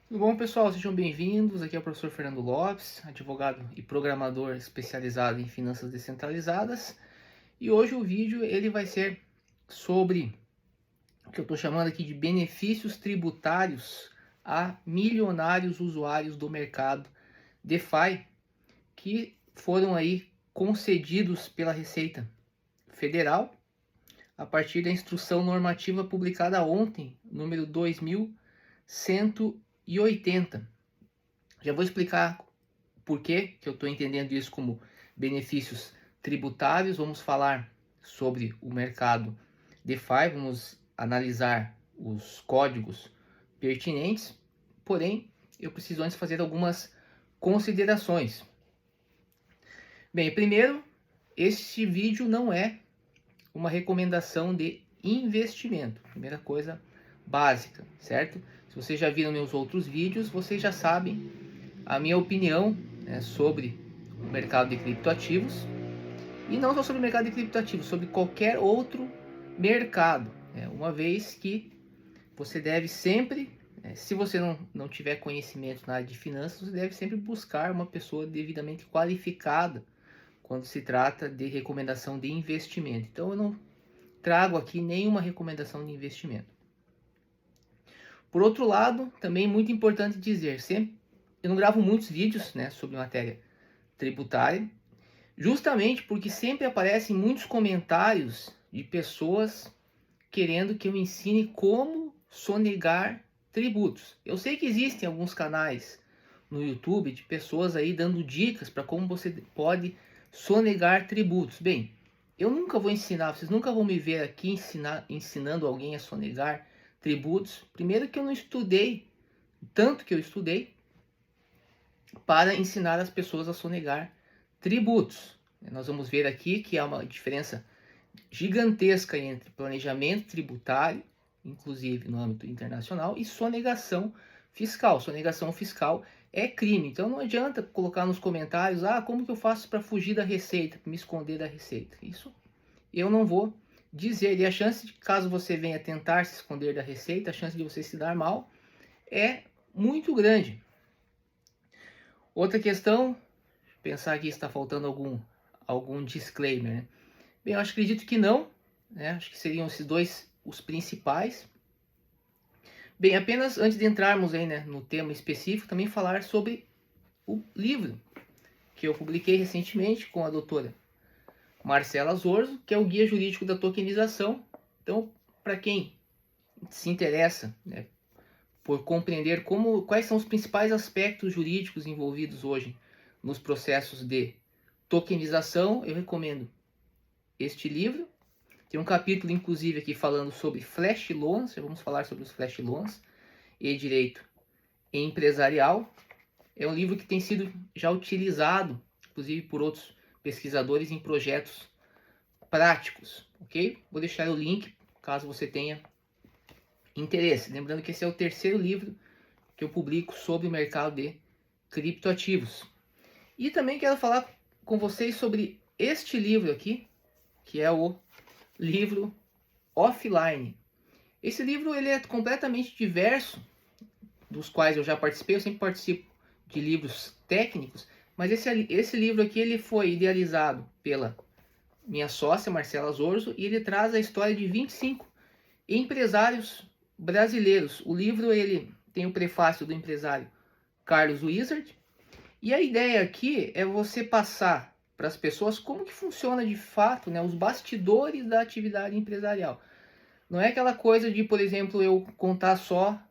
Tudo bom, pessoal? Sejam bem-vindos. Aqui é o professor Fernando Lopes, advogado e programador especializado em finanças descentralizadas. E hoje o vídeo ele vai ser sobre o que eu estou chamando aqui de benefícios tributários a milionários usuários do mercado DeFi que foram aí concedidos pela Receita Federal a partir da instrução normativa publicada ontem, número 2180. Já vou explicar por que eu estou entendendo isso como benefícios tributários. Vamos falar sobre o mercado DeFi, vamos analisar os códigos pertinentes, porém eu preciso antes fazer algumas considerações. Bem, primeiro, este vídeo não é uma recomendação de investimento, primeira coisa básica, certo? Se vocês já viram meus outros vídeos, vocês já sabem a minha opinião, né, sobre o mercado de criptoativos, e não só sobre o mercado de criptoativos, sobre qualquer outro mercado, né, uma vez que você deve sempre, se você não tiver conhecimento na área de finanças, você deve sempre buscar uma pessoa devidamente qualificada quando se trata de recomendação de investimento. Então eu não trago aqui nenhuma recomendação de investimento. Por outro lado, também muito importante dizer, sempre eu não gravo muitos vídeos, né, sobre matéria tributária, justamente porque sempre aparecem muitos comentários de pessoas querendo que eu ensine como sonegar tributos. Eu sei que existem alguns canais no YouTube de pessoas aí dando dicas para como você pode sonegar tributos. Bem, eu nunca vou ensinar, vocês nunca vão me ver aqui ensinando alguém a sonegar tributos. Primeiro que eu não estudei tanto que eu estudei para ensinar as pessoas a sonegar tributos. Nós vamos ver aqui que há uma diferença gigantesca entre planejamento tributário, inclusive no âmbito internacional, e sonegação fiscal. Sonegação fiscal é crime. Então não adianta colocar nos comentários, como que eu faço para fugir da receita, para me esconder da receita. Isso eu não vou dizer. E a chance de, caso você venha tentar se esconder da receita, a chance de você se dar mal é muito grande. Outra questão, pensar aqui se está faltando algum disclaimer, né? Bem, eu acredito que não, né? Acho que seriam esses dois os principais. Bem, apenas antes de entrarmos aí, né, no tema específico, também falar sobre o livro que eu publiquei recentemente com a doutora Marcela Zorzo, que é o Guia Jurídico da Tokenização. Então, para quem se interessa, né, por compreender quais são os principais aspectos jurídicos envolvidos hoje nos processos de tokenização, eu recomendo este livro. Tem um capítulo, inclusive, aqui falando sobre flash loans, já vamos falar sobre os flash loans e direito empresarial. É um livro que tem sido já utilizado, inclusive, por outros pesquisadores em projetos práticos, ok? Vou deixar o link, caso você tenha interesse. Lembrando que esse é o terceiro livro que eu publico sobre o mercado de criptoativos. E também quero falar com vocês sobre este livro aqui, que é o livro Offline. Esse livro ele é completamente diverso dos quais eu já participei. Eu sempre participo de livros técnicos, mas esse livro aqui ele foi idealizado pela minha sócia Marcela Zorzo e ele traz a história de 25 empresários brasileiros. O livro ele tem o prefácio do empresário Carlos Wizard, e a ideia aqui é você passar para as pessoas como que funciona de fato, né, os bastidores da atividade empresarial. Não é aquela coisa de, por exemplo, eu contar só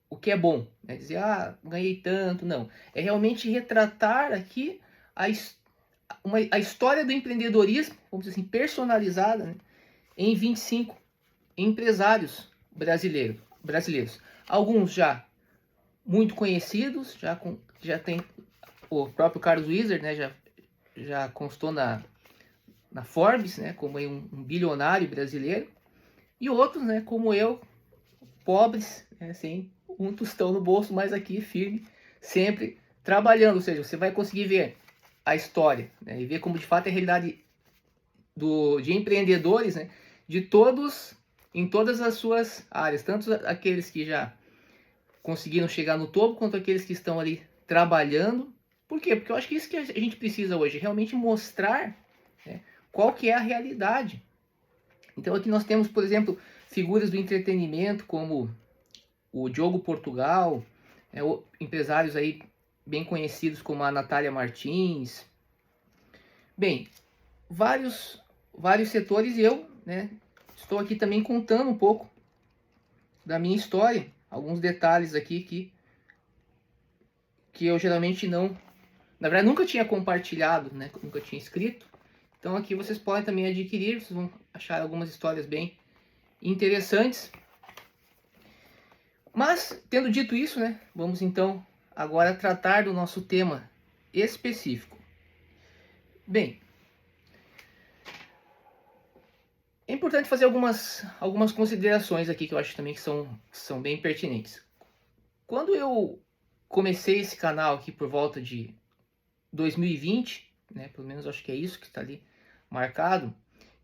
o que é bom, né? Dizer, ganhei tanto, não. É realmente retratar aqui a história do empreendedorismo, vamos dizer assim, personalizada, né, em 25 empresários brasileiros. Alguns já muito conhecidos, já tem o próprio Carlos Wizard, né, já constou na Forbes, né, como um bilionário brasileiro, e outros, né, como eu, pobres, né, sem um tostão no bolso, mas aqui firme, sempre trabalhando. Ou seja, você vai conseguir ver a história, né, e ver como de fato é a realidade de empreendedores, né, de todos, em todas as suas áreas, tanto aqueles que já conseguiram chegar no topo, quanto aqueles que estão ali trabalhando. Por quê? Porque eu acho que isso que a gente precisa hoje, realmente mostrar, né, qual que é a realidade. Então aqui nós temos, por exemplo, figuras do entretenimento como o Diogo Portugal, empresários aí bem conhecidos como a Natália Martins. Bem, vários setores, e eu, né, estou aqui também contando um pouco da minha história, alguns detalhes aqui que eu geralmente não, na verdade nunca tinha compartilhado, né, nunca tinha escrito. Então aqui vocês podem também adquirir, vocês vão achar algumas histórias bem interessantes. Mas, tendo dito isso, né, vamos então agora tratar do nosso tema específico. Bem, é importante fazer algumas considerações aqui que eu acho também que são bem pertinentes. Quando eu comecei esse canal aqui por volta de 2020, né, pelo menos acho que é isso que está ali marcado,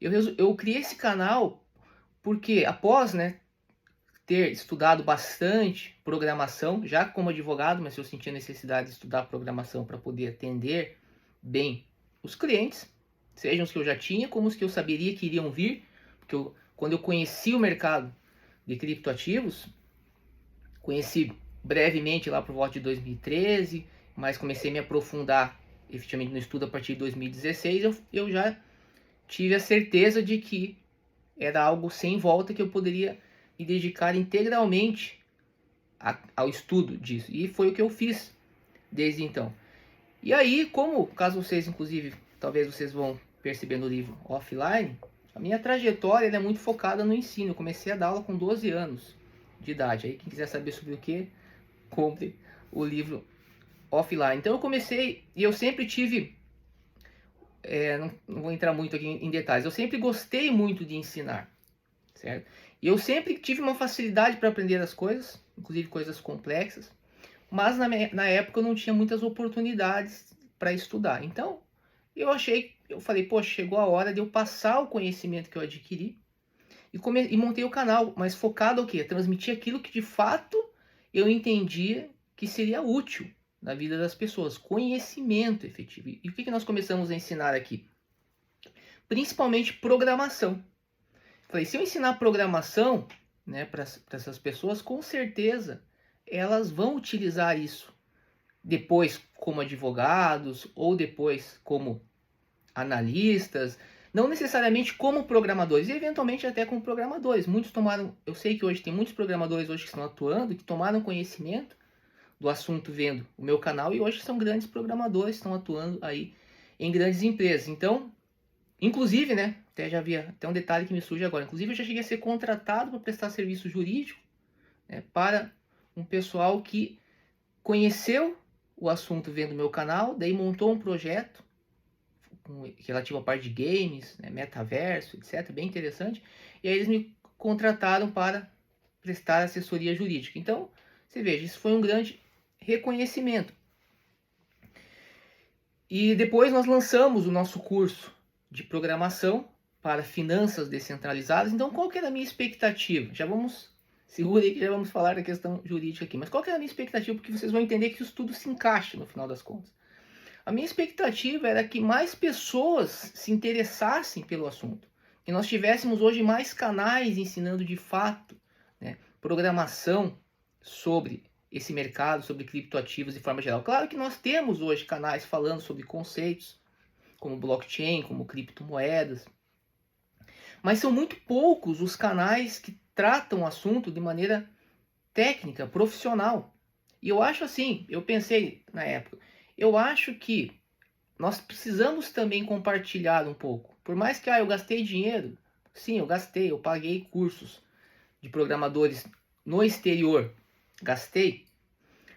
eu criei esse canal porque após, né, ter estudado bastante programação, já como advogado, mas eu sentia necessidade de estudar programação para poder atender bem os clientes, sejam os que eu já tinha, como os que eu saberia que iriam vir, porque quando eu conheci o mercado de criptoativos, conheci brevemente lá por volta de 2013, mas comecei a me aprofundar efetivamente no estudo a partir de 2016, eu já tive a certeza de que era algo sem volta, que eu poderia me dedicar integralmente ao estudo disso. E foi o que eu fiz desde então. E aí, como, caso vocês, inclusive, talvez vocês vão perceber no livro Offline, a minha trajetória é muito focada no ensino. Eu comecei a dar aula com 12 anos de idade. Aí, quem quiser saber sobre o que, compre o livro Offline. Então, eu comecei e eu sempre tive... não vou entrar muito aqui em detalhes. Eu sempre gostei muito de ensinar, certo? E eu sempre tive uma facilidade para aprender as coisas, inclusive coisas complexas, mas na época eu não tinha muitas oportunidades para estudar. Então, eu falei, poxa, chegou a hora de eu passar o conhecimento que eu adquiri e montei o canal, mas focado o quê? Transmitir aquilo que de fato eu entendia que seria útil na vida das pessoas, conhecimento efetivo. E o que nós começamos a ensinar aqui? Principalmente programação. Falei, se eu ensinar programação, né, para essas pessoas, com certeza elas vão utilizar isso depois como advogados ou depois como analistas, não necessariamente como programadores, e eventualmente até como programadores. Muitos tomaram, eu sei que hoje tem muitos programadores hoje que estão atuando, que tomaram conhecimento do assunto vendo o meu canal e hoje são grandes programadores, estão atuando aí em grandes empresas. Então, inclusive, né, até um detalhe que me surge agora, inclusive eu já cheguei a ser contratado para prestar serviço jurídico, né, para um pessoal que conheceu o assunto vendo meu canal, daí montou um projeto relativo à parte de games, né, metaverso, etc, bem interessante, e aí eles me contrataram para prestar assessoria jurídica. Então, você veja, isso foi um grande reconhecimento. E depois nós lançamos o nosso curso de programação para finanças descentralizadas. Então, qual que era a minha expectativa? Segura aí que já vamos falar da questão jurídica aqui. Mas qual que era a minha expectativa? Porque vocês vão entender que isso tudo se encaixa no final das contas. A minha expectativa era que mais pessoas se interessassem pelo assunto. Que nós tivéssemos hoje mais canais ensinando de fato, né, programação sobre esse mercado, sobre criptoativos de forma geral. Claro que nós temos hoje canais falando sobre conceitos como blockchain, como criptomoedas, mas são muito poucos os canais que tratam o assunto de maneira técnica, profissional. E eu acho assim, eu pensei na época, eu acho que nós precisamos também compartilhar um pouco. Por mais que eu gastei dinheiro, sim, eu paguei cursos de programadores no exterior, gastei,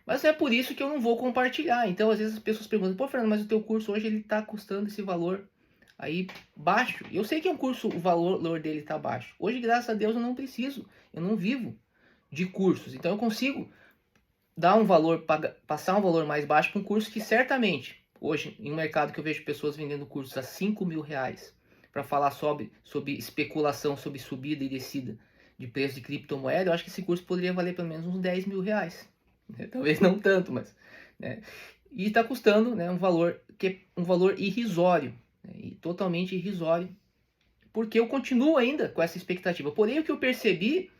mas não é por isso que eu não vou compartilhar. Então, às vezes as pessoas perguntam, pô, Fernando, mas o teu curso hoje ele está custando esse valor aí baixo. Eu sei que é um curso, o valor dele está baixo. Hoje, graças a Deus, eu não preciso, eu não vivo de cursos. Então, eu consigo dar um valor, passar um valor mais baixo para um curso que certamente, hoje, em um mercado que eu vejo pessoas vendendo cursos a 5 mil reais para falar sobre especulação, sobre subida e descida de preço de criptomoeda, eu acho que esse curso poderia valer pelo menos uns 10 mil reais. né? Talvez não tanto, mas, né? E está custando, né, um valor que é um valor irrisório, né, e totalmente irrisório, porque eu continuo ainda com essa expectativa. Porém, o que eu percebi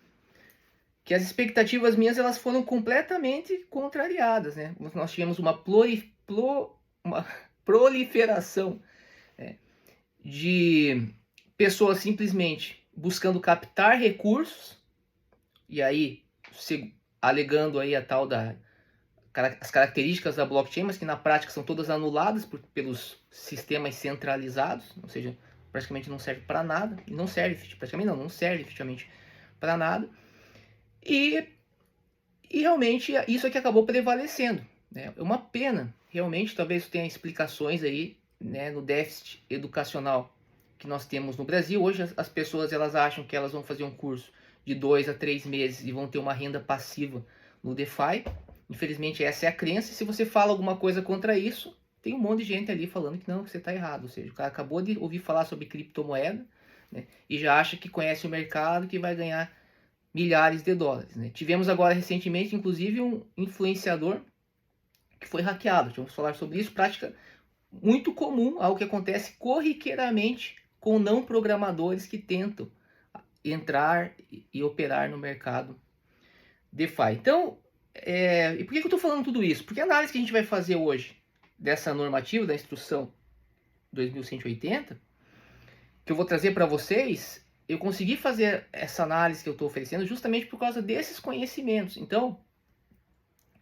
que as expectativas minhas elas foram completamente contrariadas, né? Nós tivemos uma proliferação, né, de pessoas simplesmente buscando captar recursos, e aí alegando aí a tal da as características da blockchain, mas que na prática são todas anuladas pelos sistemas centralizados, ou seja, praticamente não serve para nada, e não serve, praticamente não serve efetivamente para nada, e realmente isso é que acabou prevalecendo, né? É uma pena, realmente, talvez tenha explicações aí, né, no déficit educacional que nós temos no Brasil. Hoje as pessoas elas acham que elas vão fazer um curso de 2 a 3 meses e vão ter uma renda passiva no DeFi. Infelizmente essa é a crença, e se você fala alguma coisa contra isso, tem um monte de gente ali falando que não, que você está errado. Ou seja, o cara acabou de ouvir falar sobre criptomoeda, né, e já acha que conhece o mercado, que vai ganhar milhares de dólares, né? Tivemos agora recentemente, inclusive, um influenciador que foi hackeado. Vamos falar sobre isso, prática muito comum, algo que acontece corriqueiramente com não programadores que tentam entrar e operar no mercado DeFi. Então, e por que eu estou falando tudo isso? Porque a análise que a gente vai fazer hoje dessa normativa, da instrução 2180, que eu vou trazer para vocês, eu consegui fazer essa análise que eu estou oferecendo justamente por causa desses conhecimentos. Então,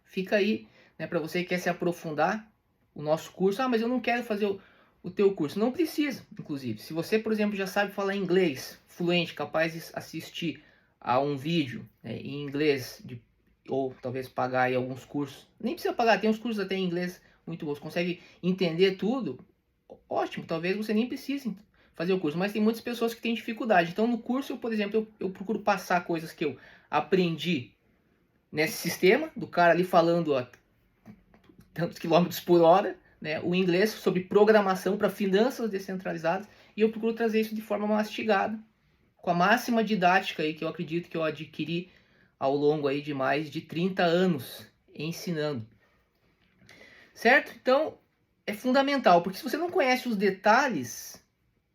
fica aí, né, para você que quer se aprofundar o nosso curso. Ah, mas eu não quero fazer o teu curso. Não precisa, inclusive. Se você, por exemplo, já sabe falar inglês fluente, capaz de assistir a um vídeo, né, em inglês, ou talvez pagar aí alguns cursos. Nem precisa pagar, tem uns cursos até em inglês muito bons. Consegue entender tudo, ótimo. Talvez você nem precise fazer o curso, mas tem muitas pessoas que têm dificuldade. Então, no curso, por exemplo, eu procuro passar coisas que eu aprendi nesse sistema, do cara ali falando a tantos quilômetros por hora, né, o inglês sobre programação para finanças descentralizadas, e eu procuro trazer isso de forma mastigada, com a máxima didática aí que eu acredito que eu adquiri ao longo aí de mais de 30 anos ensinando. Certo? Então, é fundamental, porque se você não conhece os detalhes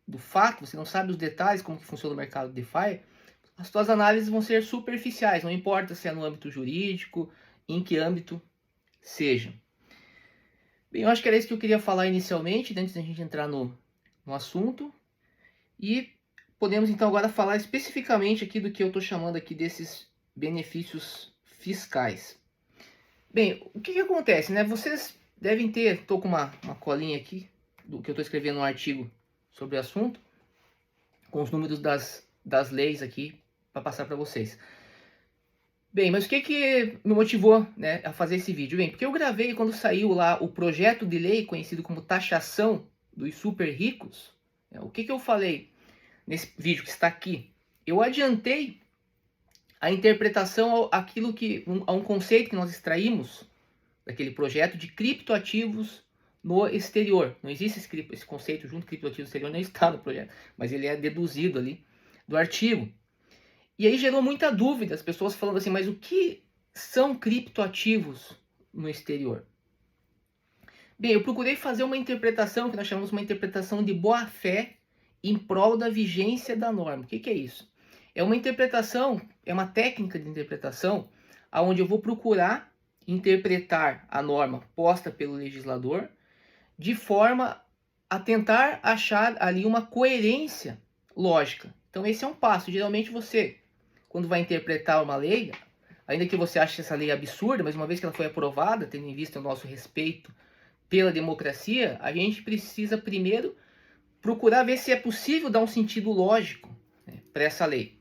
do fato, você não sabe os detalhes como que funciona o mercado DeFi, as suas análises vão ser superficiais, não importa se é no âmbito jurídico, em que âmbito seja. Bem, eu acho que era isso que eu queria falar inicialmente, antes da gente entrar no assunto. E podemos então agora falar especificamente aqui do que eu estou chamando aqui desses benefícios fiscais. Bem, o que acontece, né? Vocês devem ter, estou com uma colinha aqui, do que eu estou escrevendo um artigo sobre o assunto, com os números das leis aqui, para passar para vocês. Bem, mas o que me motivou, né, a fazer esse vídeo? Bem, porque eu gravei quando saiu lá o projeto de lei conhecido como taxação dos super ricos. O que eu falei nesse vídeo que está aqui? Eu adiantei a interpretação a um conceito que nós extraímos daquele projeto de criptoativos no exterior. Não existe esse conceito junto criptoativos no exterior, não está no projeto, mas ele é deduzido ali do artigo. E aí gerou muita dúvida, as pessoas falando assim, mas o que são criptoativos no exterior? Bem, eu procurei fazer uma interpretação que nós chamamos uma interpretação de boa-fé em prol da vigência da norma. O que é isso? É uma interpretação, é uma técnica de interpretação onde eu vou procurar interpretar a norma posta pelo legislador de forma a tentar achar ali uma coerência lógica. Então esse é um passo. Geralmente você, quando vai interpretar uma lei, ainda que você ache essa lei absurda, mas uma vez que ela foi aprovada, tendo em vista o nosso respeito pela democracia, a gente precisa primeiro procurar ver se é possível dar um sentido lógico, né, para essa lei.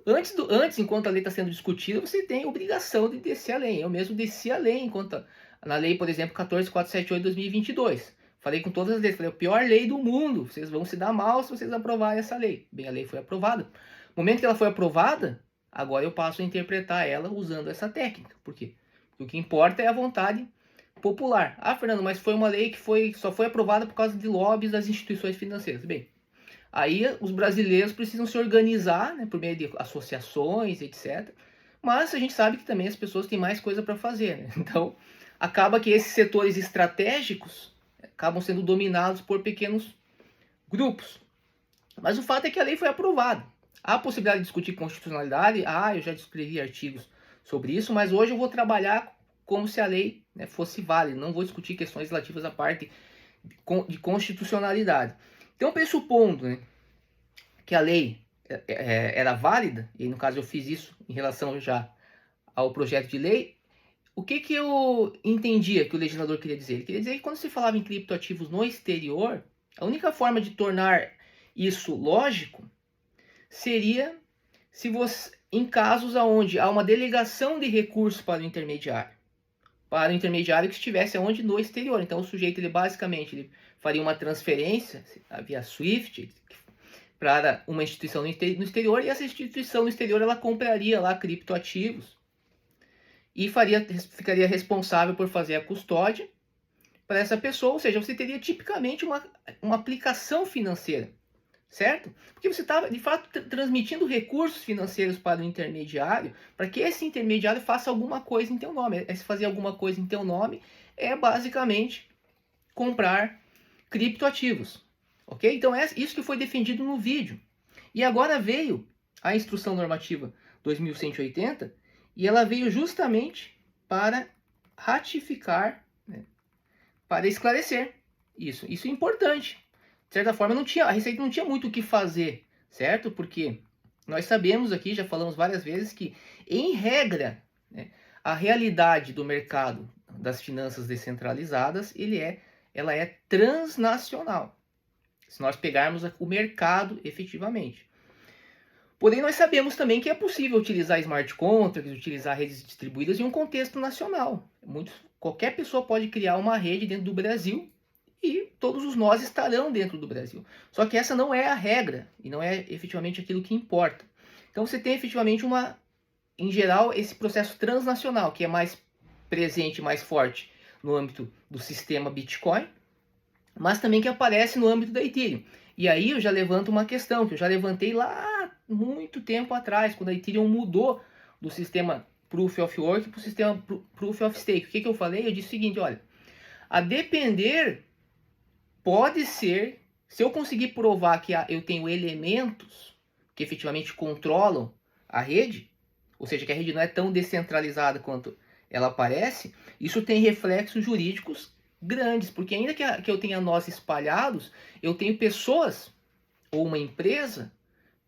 Antes, enquanto a lei está sendo discutida, você tem a obrigação de descer a lei. Eu mesmo desci a lei na lei, por exemplo, 14.478 de 2022. Falei com todas as leis, falei, a pior lei do mundo, vocês vão se dar mal se vocês aprovarem essa lei. Bem, a lei foi aprovada. No momento que ela foi aprovada, agora eu passo a interpretar ela usando essa técnica. Por quê? Porque o que importa é a vontade popular. Ah, Fernando, mas foi uma lei que só foi aprovada por causa de lobbies das instituições financeiras. Bem, aí os brasileiros precisam se organizar, né, por meio de associações, etc., mas a gente sabe que também as pessoas têm mais coisa para fazer, né? Então, acaba que esses setores estratégicos acabam sendo dominados por pequenos grupos. Mas o fato é que a lei foi aprovada. Há a possibilidade de discutir constitucionalidade? Eu já escrevi artigos sobre isso, mas hoje eu vou trabalhar como se a lei, né, fosse válida. Não vou discutir questões relativas à parte de constitucionalidade. Então, pressupondo, né, que a lei era válida, e no caso eu fiz isso em relação já ao projeto de lei, o que eu entendia que o legislador queria dizer? Ele queria dizer que quando se falava em criptoativos no exterior, a única forma de tornar isso lógico seria se você, em casos onde há uma delegação de recursos para o intermediário que estivesse onde? No exterior. Então o sujeito ele basicamente faria uma transferência via SWIFT para uma instituição no exterior, e essa instituição no exterior ela compraria lá criptoativos e ficaria responsável por fazer a custódia para essa pessoa. Ou seja, você teria tipicamente uma aplicação financeira, certo? Porque você está, de fato, transmitindo recursos financeiros para o intermediário, para que esse intermediário faça alguma coisa em teu nome. Se fazer alguma coisa em teu nome é basicamente comprar criptoativos, ok? Então é isso que foi defendido no vídeo. E agora veio a Instrução Normativa 2180, e ela veio justamente para ratificar, né, para esclarecer isso. Isso é importante. De certa forma, a Receita não tinha muito o que fazer, certo? Porque nós sabemos aqui, já falamos várias vezes, que, em regra, né, a realidade do mercado das finanças descentralizadas, ela é transnacional. Se nós pegarmos o mercado efetivamente. Porém, nós sabemos também que é possível utilizar smart contracts, utilizar redes distribuídas em um contexto nacional. Qualquer pessoa pode criar uma rede dentro do Brasil e todos os nós estarão dentro do Brasil. Só que essa não é a regra e não é efetivamente aquilo que importa. Então você tem efetivamente em geral, esse processo transnacional, que é mais presente, mais forte no âmbito do sistema Bitcoin, mas também que aparece no âmbito da Ethereum. E aí eu já levanto uma questão que eu já levantei lá muito tempo atrás, quando a Ethereum mudou do sistema Proof of Work para o sistema Proof of Stake. O que eu falei? Eu disse o seguinte, olha, a depender, pode ser, se eu conseguir provar que eu tenho elementos que efetivamente controlam a rede, ou seja, que a rede não é tão descentralizada quanto ela parece, isso tem reflexos jurídicos grandes, porque ainda que eu tenha nós espalhados, eu tenho pessoas ou uma empresa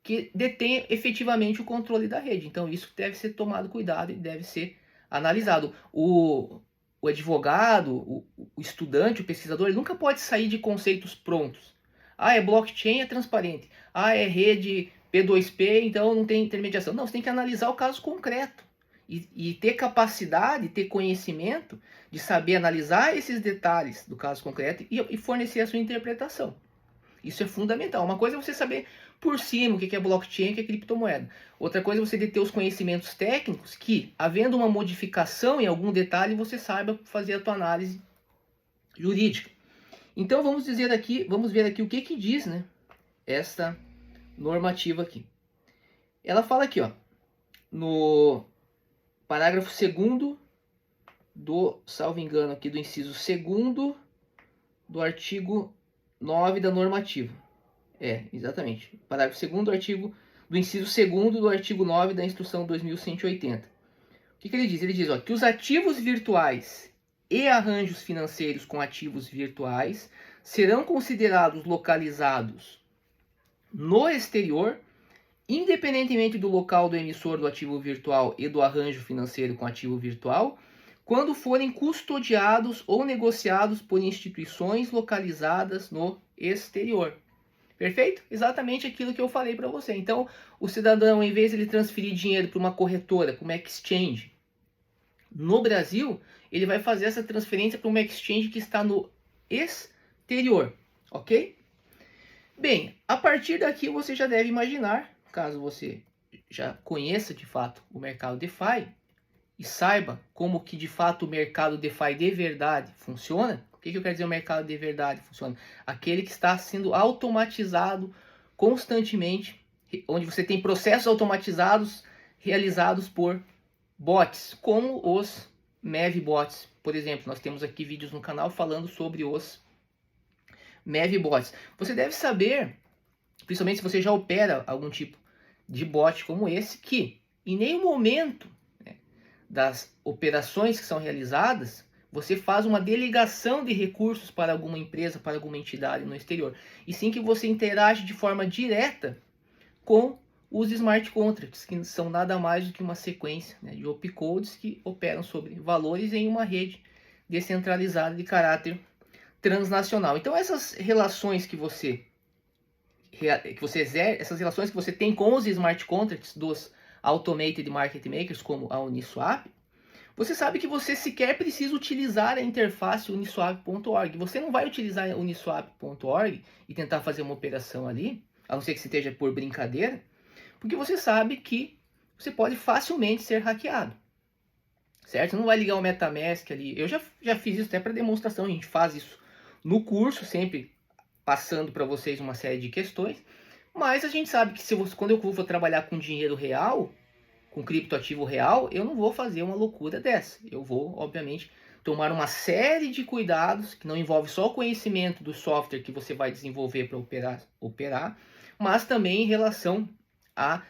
que detém efetivamente o controle da rede. Então isso deve ser tomado cuidado e deve ser analisado. O advogado, o estudante, o pesquisador, ele nunca pode sair de conceitos prontos. É blockchain, é transparente. É rede P2P, então não tem intermediação. Não, você tem que analisar o caso concreto. E ter capacidade, ter conhecimento de saber analisar esses detalhes do caso concreto e fornecer a sua interpretação. Isso é fundamental. Uma coisa é você saber por cima o que é blockchain e o que é criptomoeda. Outra coisa é você ter os conhecimentos técnicos que, havendo uma modificação em algum detalhe, você saiba fazer a tua análise jurídica. Então vamos ver aqui o que diz, né, essa normativa aqui. Ela fala aqui, ó, no parágrafo 2º salvo engano aqui, do inciso 2º do artigo 9 da normativa. Exatamente. Parágrafo 2º do inciso 2º do artigo 9 da Instrução 2180. O que ele diz? Ele diz, ó, que os ativos virtuais e arranjos financeiros com ativos virtuais serão considerados localizados no exterior, independentemente do local do emissor do ativo virtual e do arranjo financeiro com ativo virtual, quando forem custodiados ou negociados por instituições localizadas no exterior. Perfeito? Exatamente aquilo que eu falei para você. Então, o cidadão, em vez de ele transferir dinheiro para uma corretora, para uma exchange, no Brasil, ele vai fazer essa transferência para uma exchange que está no exterior, ok? Bem, a partir daqui você já deve imaginar, caso você já conheça de fato o mercado DeFi e saiba como que de fato o mercado DeFi de verdade funciona. O que eu quero dizer o mercado de verdade funciona? Aquele que está sendo automatizado constantemente, onde você tem processos automatizados realizados por bots, como os MEV bots. Por exemplo, nós temos aqui vídeos no canal falando sobre os MEV bots. Você deve saber, principalmente se você já opera algum tipo de bot como esse, que em nenhum momento, né, das operações que são realizadas, você faz uma delegação de recursos para alguma empresa, para alguma entidade no exterior. E sim que você interage de forma direta com os smart contracts, que são nada mais do que uma sequência, né, de opcodes que operam sobre valores em uma rede descentralizada de caráter transnacional. Então essas relações que você exerce, essas relações que você tem com os smart contracts dos automated market makers, como a Uniswap, você sabe que você sequer precisa utilizar a interface uniswap.org. Você não vai utilizar a uniswap.org e tentar fazer uma operação ali, a não ser que você esteja por brincadeira, porque você sabe que você pode facilmente ser hackeado. Certo? Você não vai ligar o MetaMask ali. Eu já fiz isso até para demonstração, a gente faz isso no curso, sempre passando para vocês uma série de questões. Mas a gente sabe que quando eu vou trabalhar com dinheiro real, com criptoativo real, eu não vou fazer uma loucura dessa. Eu vou, obviamente, tomar uma série de cuidados que não envolve só o conhecimento do software que você vai desenvolver para operar, mas também em relação a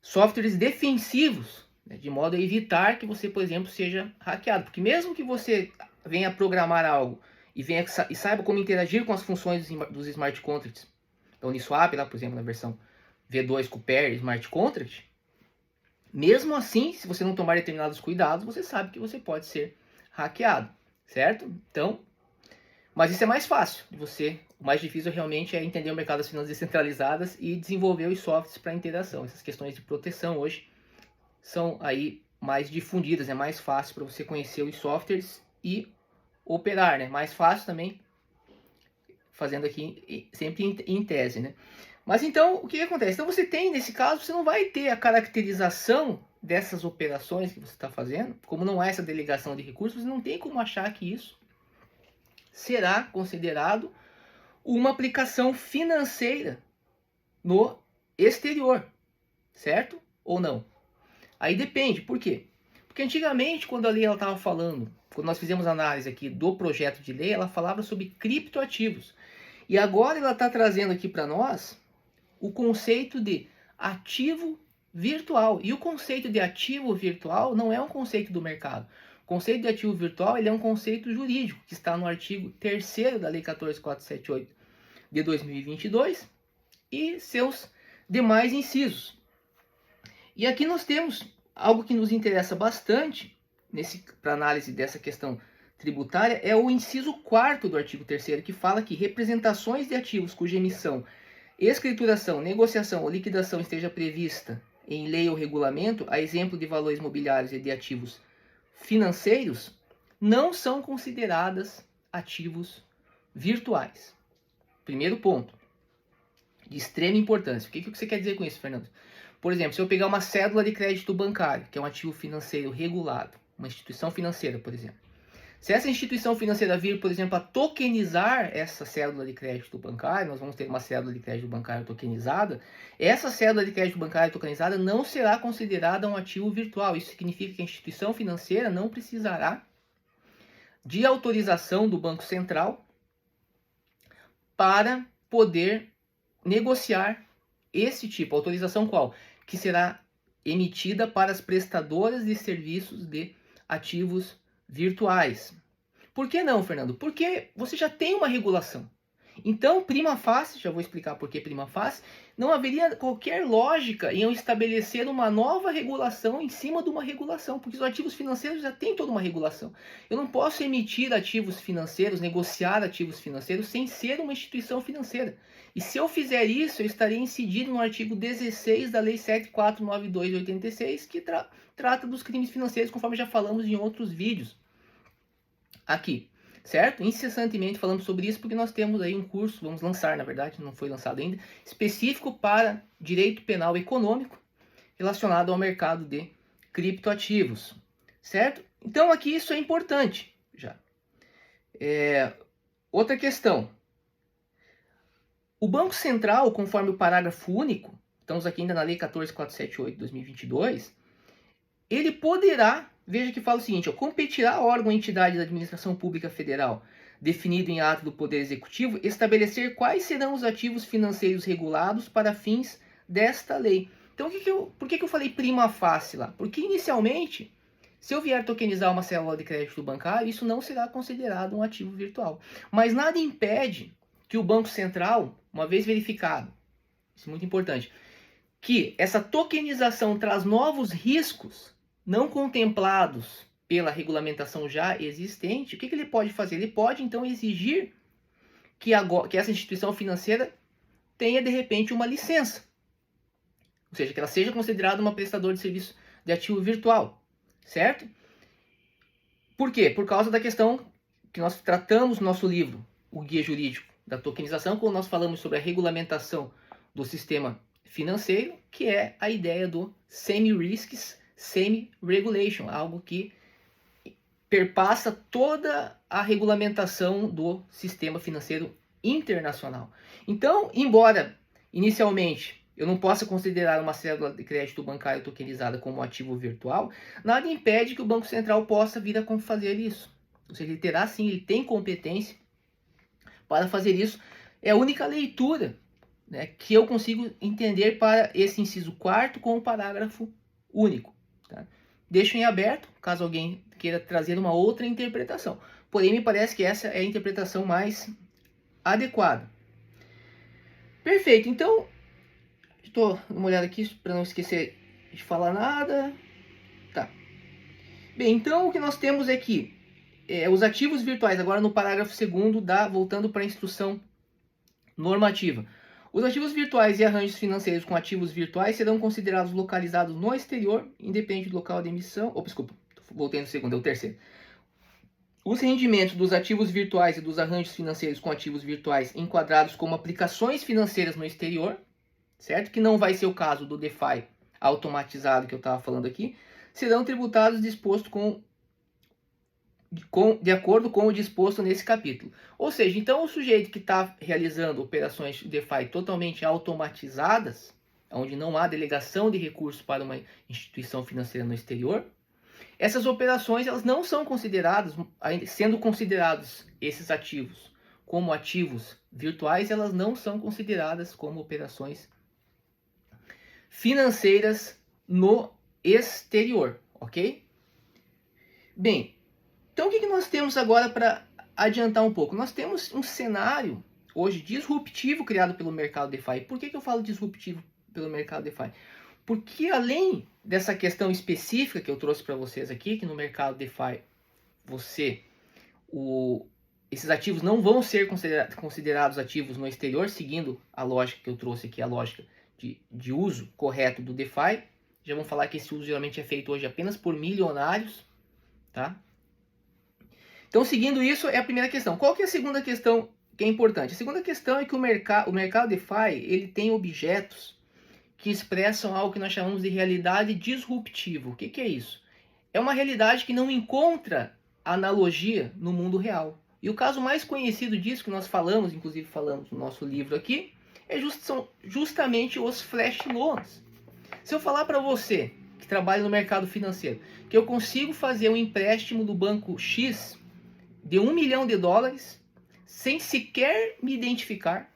softwares defensivos, né, de modo a evitar que você, por exemplo, seja hackeado. Porque mesmo que você venha programar algo e saiba como interagir com as funções dos smart contracts, da Uniswap, lá, por exemplo, na versão V2 com o Pair Smart Contract, mesmo assim, se você não tomar determinados cuidados, você sabe que você pode ser hackeado, certo? Então, mas isso é mais fácil de você. O mais difícil realmente é entender o mercado das finanças descentralizadas e desenvolver os softwares para interação. Essas questões de proteção hoje são aí mais difundidas, é mais fácil para você conhecer os softwares e operar, né? Mais fácil também, fazendo aqui sempre em tese, né? Mas então, o que acontece? Então você tem, nesse caso, você não vai ter a caracterização dessas operações que você está fazendo, como não há essa delegação de recursos, você não tem como achar que isso será considerado uma aplicação financeira no exterior, certo? Ou não? Aí depende, por quê? Porque antigamente, quando a lei estava falando, quando nós fizemos análise aqui do projeto de lei, ela falava sobre criptoativos. E agora ela está trazendo aqui para nós o conceito de ativo virtual. E o conceito de ativo virtual não é um conceito do mercado. O conceito de ativo virtual ele é um conceito jurídico, que está no artigo 3º da Lei 14.478 de 2022 e seus demais incisos. E aqui nós temos algo que nos interessa bastante para análise dessa questão tributária, é o inciso 4º do artigo 3º, que fala que representações de ativos cuja emissão, escrituração, negociação ou liquidação esteja prevista em lei ou regulamento, a exemplo de valores mobiliários e de ativos financeiros, não são consideradas ativos virtuais. Primeiro ponto, de extrema importância. O que você quer dizer com isso, Fernando? Por exemplo, se eu pegar uma cédula de crédito bancário, que é um ativo financeiro regulado, uma instituição financeira, por exemplo. Se essa instituição financeira vir, por exemplo, a tokenizar essa cédula de crédito bancário, nós vamos ter uma cédula de crédito bancário tokenizada, essa cédula de crédito bancário tokenizada não será considerada um ativo virtual. Isso significa que a instituição financeira não precisará de autorização do Banco Central para poder negociar esse tipo. Autorização qual? Que será emitida para as prestadoras de serviços de ativos virtuais. Por que não, Fernando? Porque você já tem uma regulação. Então, prima facie, já vou explicar por que prima facie, não haveria qualquer lógica em eu estabelecer uma nova regulação em cima de uma regulação, porque os ativos financeiros já têm toda uma regulação. Eu não posso emitir ativos financeiros, negociar ativos financeiros sem ser uma instituição financeira. E se eu fizer isso, eu estaria incidindo no artigo 16 da Lei 7492 de 86, que trata dos crimes financeiros, conforme já falamos em outros vídeos aqui. Certo? Incessantemente falando sobre isso, porque nós temos aí um curso, vamos lançar, na verdade, não foi lançado ainda, específico para direito penal econômico relacionado ao mercado de criptoativos. Certo? Então aqui isso é importante já. Outra questão. O Banco Central, conforme o parágrafo único, estamos aqui ainda na Lei 14.478 de 2022, ele poderá, veja que fala o seguinte, ó, competirá órgão ou entidade da administração pública federal, definido em ato do Poder Executivo, estabelecer quais serão os ativos financeiros regulados para fins desta lei. Então, por que eu falei prima facie lá? Porque, inicialmente, se eu vier tokenizar uma célula de crédito bancário, isso não será considerado um ativo virtual. Mas nada impede que o Banco Central, uma vez verificado, isso é muito importante, que essa tokenização traz novos riscos não contemplados pela regulamentação já existente, o que ele pode fazer? Ele pode, então, exigir que essa instituição financeira tenha, de repente, uma licença. Ou seja, que ela seja considerada uma prestadora de serviço de ativo virtual, certo? Por quê? Por causa da questão que nós tratamos no nosso livro, o Guia Jurídico da Tokenização, quando nós falamos sobre a regulamentação do sistema financeiro, que é a ideia do semi-risks, semi-regulation, algo que perpassa toda a regulamentação do sistema financeiro internacional. Então, embora inicialmente eu não possa considerar uma cédula de crédito bancário tokenizada como ativo virtual, nada impede que o Banco Central possa vir a fazer isso. Ou seja, ele terá sim, ele tem competência para fazer isso. É a única leitura, né, que eu consigo entender para esse inciso 4º com o parágrafo único. Tá? Deixo em aberto, caso alguém queira trazer uma outra interpretação. Porém, me parece que essa é a interpretação mais adequada. Perfeito, então, estou dando uma olhada aqui para não esquecer de falar nada. Tá. Bem, então o que nós temos aqui os ativos virtuais, agora no parágrafo 2º, voltando para a instrução normativa. Os ativos virtuais e arranjos financeiros com ativos virtuais serão considerados localizados no exterior, independente do local de emissão. Desculpa, voltei no segundo, é o terceiro. Os rendimentos dos ativos virtuais e dos arranjos financeiros com ativos virtuais enquadrados como aplicações financeiras no exterior, certo? Que não vai ser o caso do DeFi automatizado que eu estava falando aqui, serão tributados de acordo com o disposto nesse capítulo. Ou seja, então o sujeito que está realizando operações DeFi totalmente automatizadas, onde não há delegação de recursos para uma instituição financeira no exterior, essas operações elas não são consideradas, sendo considerados esses ativos como ativos virtuais, elas não são consideradas como operações financeiras no exterior, ok? Bem, então o que nós temos agora para adiantar um pouco? Nós temos um cenário hoje disruptivo criado pelo mercado DeFi. Por que eu falo disruptivo pelo mercado DeFi? Porque além dessa questão específica que eu trouxe para vocês aqui, que no mercado DeFi esses ativos não vão ser considerados ativos no exterior, seguindo a lógica que eu trouxe aqui, a lógica de uso correto do DeFi. Já vamos falar que esse uso geralmente é feito hoje apenas por milionários, tá? Então, seguindo isso, é a primeira questão. Qual que é a segunda questão que é importante? A segunda questão é que o mercado DeFi ele tem objetos que expressam algo que nós chamamos de realidade disruptiva. O que é isso? É uma realidade que não encontra analogia no mundo real. E o caso mais conhecido disso, que nós falamos, inclusive falamos no nosso livro aqui, são justamente os flash loans. Se eu falar para você, que trabalha no mercado financeiro, que eu consigo fazer um empréstimo do banco X de $1 milhão sem sequer me identificar,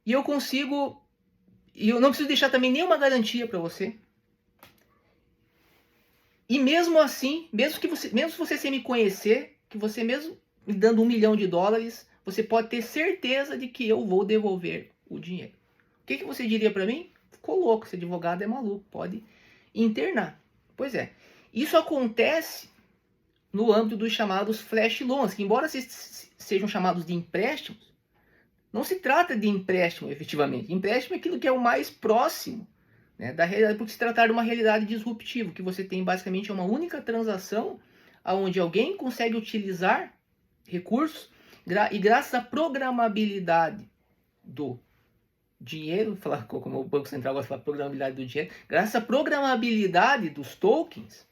e eu não preciso deixar também nenhuma garantia para você, e mesmo assim, mesmo você sem me conhecer, que você mesmo me dando $1 milhão, você pode ter certeza de que eu vou devolver o dinheiro. O que você diria para mim? Ficou louco, esse advogado é maluco, pode internar. Pois é, isso acontece no âmbito dos chamados flash loans, que embora sejam chamados de empréstimos, não se trata de empréstimo efetivamente. Empréstimo é aquilo que é o mais próximo, né, da realidade, porque se tratar de uma realidade disruptiva, que você tem basicamente uma única transação, onde alguém consegue utilizar recursos, e graças à programabilidade do dinheiro, como o Banco Central gosta de falar, programabilidade do dinheiro, graças à programabilidade dos tokens,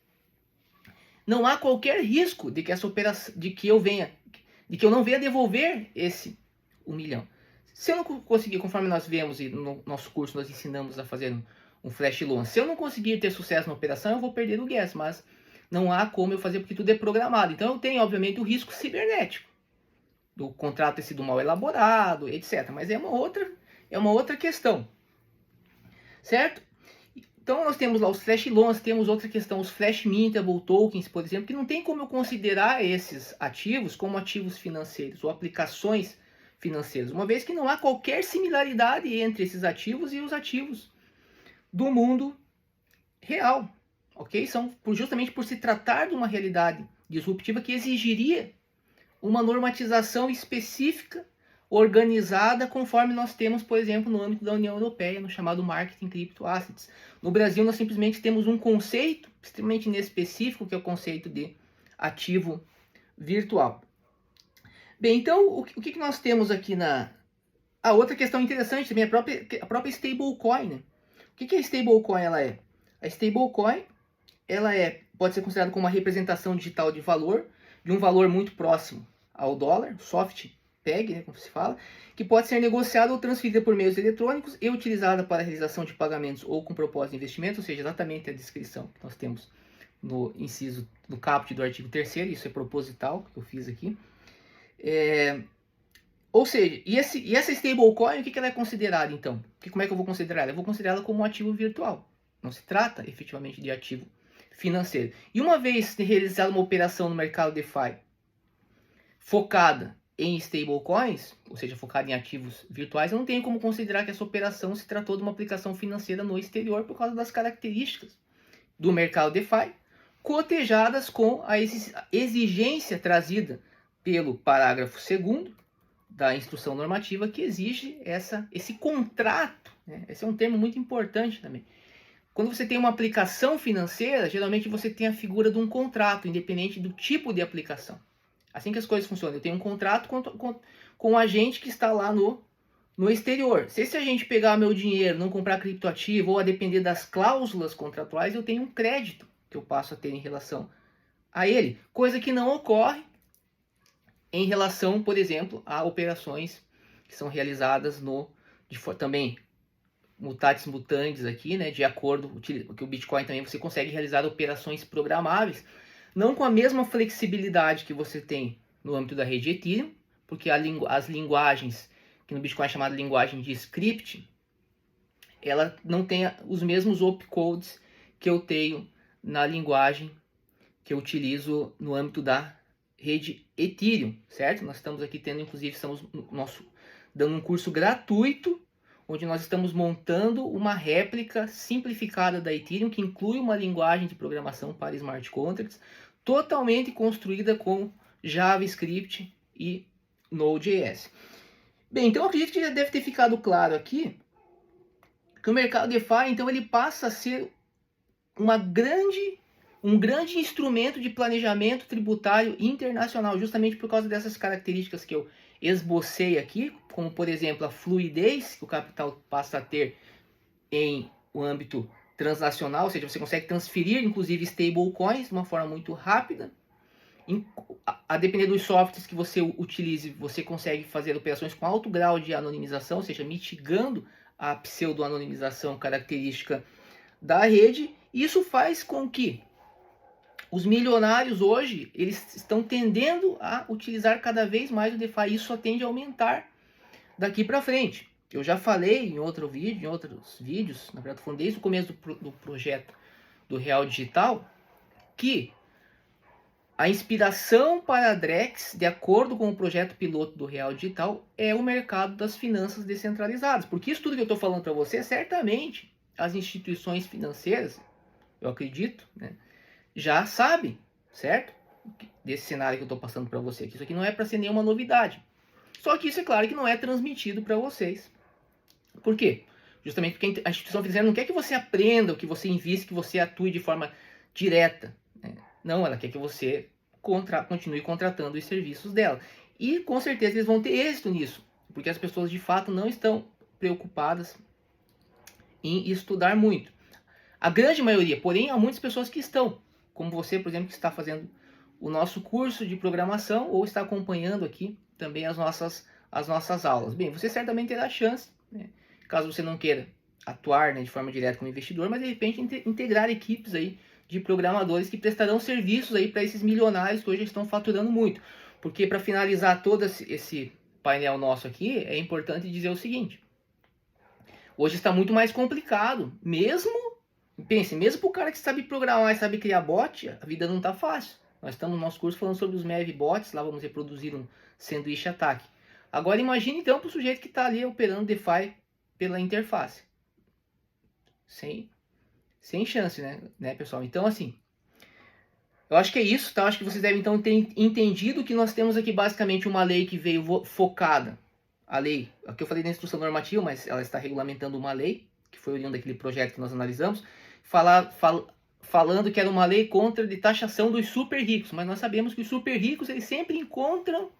não há qualquer risco de que essa operação, de que eu não venha devolver esse $1 milhão. Se eu não conseguir, conforme nós vemos e no nosso curso nós ensinamos a fazer um flash loan. Se eu não conseguir ter sucesso na operação, eu vou perder o gas, mas não há como eu fazer porque tudo é programado. Então eu tenho, obviamente, o risco cibernético do contrato ter sido mal elaborado, etc. Mas é uma outra questão, certo? Então nós temos lá os flash loans, temos outra questão, os flash mintable tokens, por exemplo, que não tem como eu considerar esses ativos como ativos financeiros ou aplicações financeiras, uma vez que não há qualquer similaridade entre esses ativos e os ativos do mundo real, ok? São justamente por se tratar de uma realidade disruptiva que exigiria uma normatização específica, organizada, conforme nós temos, por exemplo, no âmbito da União Europeia, no chamado Marketing Crypto Assets. No Brasil, nós simplesmente temos um conceito extremamente inespecífico, que é o conceito de ativo virtual. Bem, então, o que nós temos aqui na... A outra questão interessante também é a própria stablecoin, né? O que a stablecoin ela é? A stablecoin ela pode ser considerada como uma representação digital de valor, de um valor muito próximo ao dólar, soft peg, né, como se fala, que pode ser negociada ou transferida por meios eletrônicos e utilizada para a realização de pagamentos ou com propósito de investimento, ou seja, exatamente a descrição que nós temos no inciso do caput do artigo 3º, isso é proposital, que eu fiz aqui. Ou seja, e essa stablecoin, o que ela é considerada então? Como é que eu vou considerar ela? Eu vou considerá-la como um ativo virtual. Não se trata efetivamente de ativo financeiro. E uma vez realizada uma operação no mercado DeFi focada em stablecoins, ou seja, focada em ativos virtuais, eu não tenho como considerar que essa operação se tratou de uma aplicação financeira no exterior por causa das características do mercado DeFi, cotejadas com a exigência trazida pelo parágrafo 2º da instrução normativa, que exige esse contrato, né? Esse é um termo muito importante também. Quando você tem uma aplicação financeira, geralmente você tem a figura de um contrato, independente do tipo de aplicação. Assim que as coisas funcionam. Eu tenho um contrato com um agente que está lá no exterior. Se esse agente pegar meu dinheiro, não comprar criptoativo, ou a depender das cláusulas contratuais, eu tenho um crédito que eu passo a ter em relação a ele. Coisa que não ocorre em relação, por exemplo, a operações que são realizadas também mutatis mutandis aqui, né, de acordo que o Bitcoin também você consegue realizar operações programáveis, não com a mesma flexibilidade que você tem no âmbito da rede Ethereum, porque as linguagens, que no Bitcoin é chamada linguagem de script, ela não tem os mesmos opcodes que eu tenho na linguagem que eu utilizo no âmbito da rede Ethereum, certo? Nós estamos aqui inclusive, dando um curso gratuito, onde nós estamos montando uma réplica simplificada da Ethereum, que inclui uma linguagem de programação para smart contracts, totalmente construída com JavaScript e Node.js. Bem, então eu acredito que já deve ter ficado claro aqui que o mercado DeFi, então, ele passa a ser um grande instrumento de planejamento tributário internacional, justamente por causa dessas características que eu esbocei aqui, como, por exemplo, a fluidez que o capital passa a ter em o âmbito transnacional, ou seja, você consegue transferir, inclusive, stablecoins de uma forma muito rápida. A depender dos softwares que você utilize, você consegue fazer operações com alto grau de anonimização, ou seja, mitigando a pseudo-anonimização característica da rede. Isso faz com que os milionários hoje, eles estão tendendo a utilizar cada vez mais o DeFi. Isso só tende a aumentar daqui para frente. Eu já falei em outros vídeos, na verdade, falando desde o começo do projeto do Real Digital, que a inspiração para a Drex, de acordo com o projeto piloto do Real Digital, é o mercado das finanças descentralizadas. Porque isso tudo que eu estou falando para você, certamente as instituições financeiras, eu acredito, né, já sabem, certo? Desse cenário que eu estou passando para você aqui. Isso aqui não é para ser nenhuma novidade. Só que isso é claro que não é transmitido para vocês. Por quê? Justamente porque a instituição financeira não quer que você aprenda, que você invista, que você atue de forma direta, né? Não, ela quer que você continue contratando os serviços dela. E com certeza eles vão ter êxito nisso, porque as pessoas de fato não estão preocupadas em estudar muito. A grande maioria, porém, há muitas pessoas que estão, como você, por exemplo, que está fazendo o nosso curso de programação ou está acompanhando aqui também as nossas aulas. Bem, você certamente terá chance, né? Caso você não queira atuar, né, de forma direta como investidor, mas de repente integrar equipes aí de programadores que prestarão serviços aí para esses milionários que hoje estão faturando muito. Porque para finalizar todo esse painel nosso aqui, é importante dizer o seguinte: hoje está muito mais complicado, mesmo para o cara que sabe programar e sabe criar bot, a vida não está fácil. Nós estamos no nosso curso falando sobre os Mev bots, lá vamos reproduzir um sanduíche ataque. Agora imagine então para o sujeito que está ali operando DeFi pela interface. Sem chance, né, pessoal? Então, assim, eu acho que é isso, tá? Eu acho que vocês devem, então, ter entendido que nós temos aqui, basicamente, uma lei que veio focada. A lei, aqui eu falei da instrução normativa, mas ela está regulamentando uma lei, que foi oriunda daquele projeto que nós analisamos, falando que era uma lei contra de taxação dos super ricos. Mas nós sabemos que os super ricos, eles sempre encontram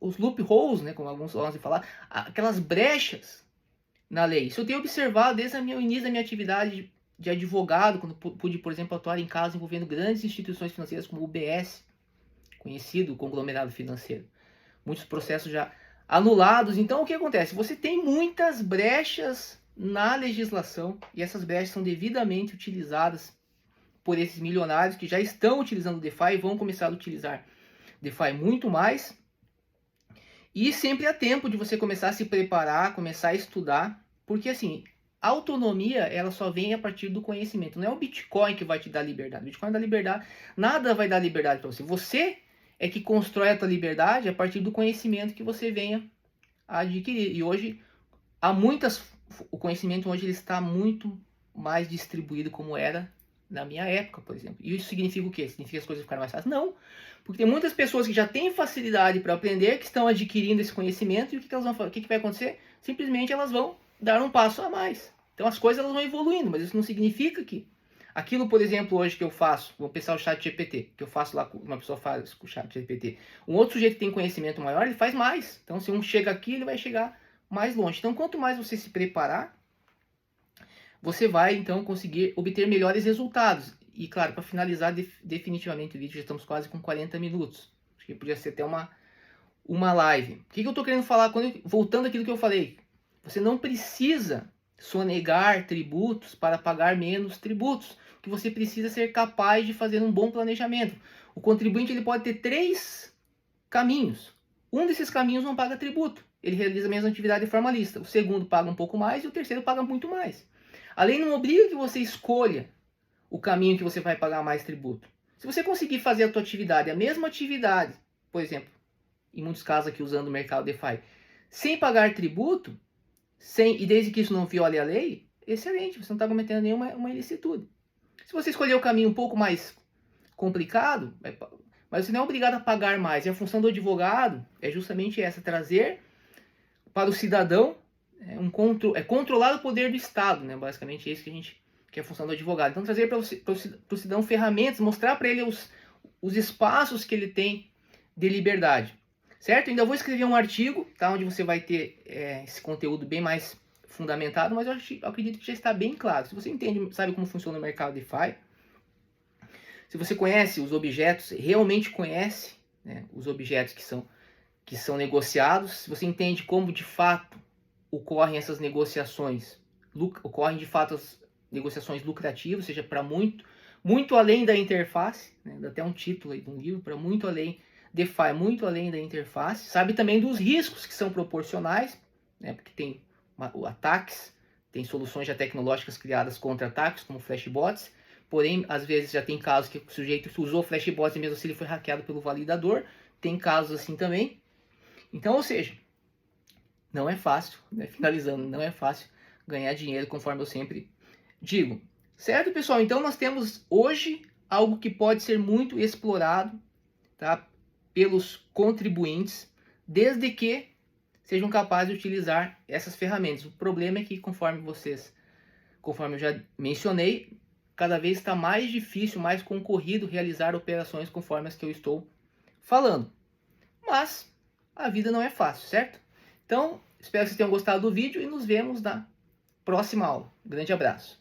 os loopholes, né, como alguns gostam de falar, aquelas brechas na lei. Isso eu tenho observado desde o início da minha atividade de advogado, quando pude, por exemplo, atuar em casos envolvendo grandes instituições financeiras como o UBS, conhecido conglomerado financeiro. Muitos processos já anulados. Então, o que acontece? Você tem muitas brechas na legislação e essas brechas são devidamente utilizadas por esses milionários que já estão utilizando o DeFi e vão começar a utilizar DeFi muito mais. E sempre há tempo de você começar a se preparar, começar a estudar, porque assim, a autonomia, ela só vem a partir do conhecimento. Não é o Bitcoin que vai te dar liberdade. O Bitcoin dá liberdade, nada vai dar liberdade para você. Você é que constrói a tua liberdade a partir do conhecimento que você venha a adquirir. E hoje, o conhecimento hoje ele está muito mais distribuído como era na minha época, por exemplo. E isso significa o quê? Significa que as coisas ficaram mais fáceis? Não. Porque tem muitas pessoas que já têm facilidade para aprender, que estão adquirindo esse conhecimento, e o que elas vão fazer? O que vai acontecer? Simplesmente elas vão dar um passo a mais. Então as coisas elas vão evoluindo, mas isso não significa que aquilo, por exemplo, hoje que eu faço, vou pensar o chat GPT, que eu faço lá, uma pessoa faz com o chat GPT. Um outro sujeito que tem conhecimento maior, ele faz mais. Então se um chega aqui, ele vai chegar mais longe. Então quanto mais você se preparar, você vai então conseguir obter melhores resultados. E claro, para finalizar definitivamente o vídeo, já estamos quase com 40 minutos. Acho que podia ser até uma live. O que eu estou querendo falar? Voltando àquilo que eu falei. Você não precisa sonegar tributos para pagar menos tributos. O que você precisa é ser capaz de fazer um bom planejamento. O contribuinte ele pode ter 3 caminhos. Um desses caminhos não paga tributo. Ele realiza a mesma atividade formalista. O segundo paga um pouco mais e o terceiro paga muito mais. A lei não obriga que você escolha o caminho que você vai pagar mais tributo. Se você conseguir fazer a tua atividade, a mesma atividade, por exemplo, em muitos casos aqui usando o mercado DeFi, sem pagar tributo, e desde que isso não viole a lei, excelente, você não está cometendo nenhuma ilicitude. Se você escolher o caminho um pouco mais complicado, mas você não é obrigado a pagar mais. E a função do advogado é justamente essa, trazer para o cidadão controlar o poder do Estado, né? Basicamente é isso que é a função do advogado. Então trazer para o cidadão ferramentas, mostrar para ele os espaços que ele tem de liberdade. Certo? Ainda vou escrever um artigo, tá? Onde você vai ter esse conteúdo bem mais fundamentado, mas eu acredito que já está bem claro. Se você entende, sabe como funciona o mercado DeFi, se você conhece os objetos, realmente conhece, né, os objetos que são negociados, se você entende como de fato ocorrem essas negociações, ocorrem de fato as negociações lucrativas, seja para muito além da interface, né, dá até um título aí de um livro, para muito além DeFi, muito além da interface, sabe também dos riscos que são proporcionais, né, porque tem ataques, tem soluções já tecnológicas criadas contra ataques, como flashbots, porém, às vezes já tem casos que o sujeito usou flashbots e mesmo assim ele foi hackeado pelo validador, tem casos assim também. Então, ou seja, não é fácil, né, finalizando, não é fácil ganhar dinheiro, conforme eu sempre digo. Certo, pessoal? Então nós temos hoje algo que pode ser muito explorado, tá, pelos contribuintes, desde que sejam capazes de utilizar essas ferramentas. O problema é que, conforme eu já mencionei, cada vez está mais difícil, mais concorrido realizar operações conforme as que eu estou falando. Mas a vida não é fácil, certo? Então, espero que vocês tenham gostado do vídeo e nos vemos na próxima aula. Grande abraço.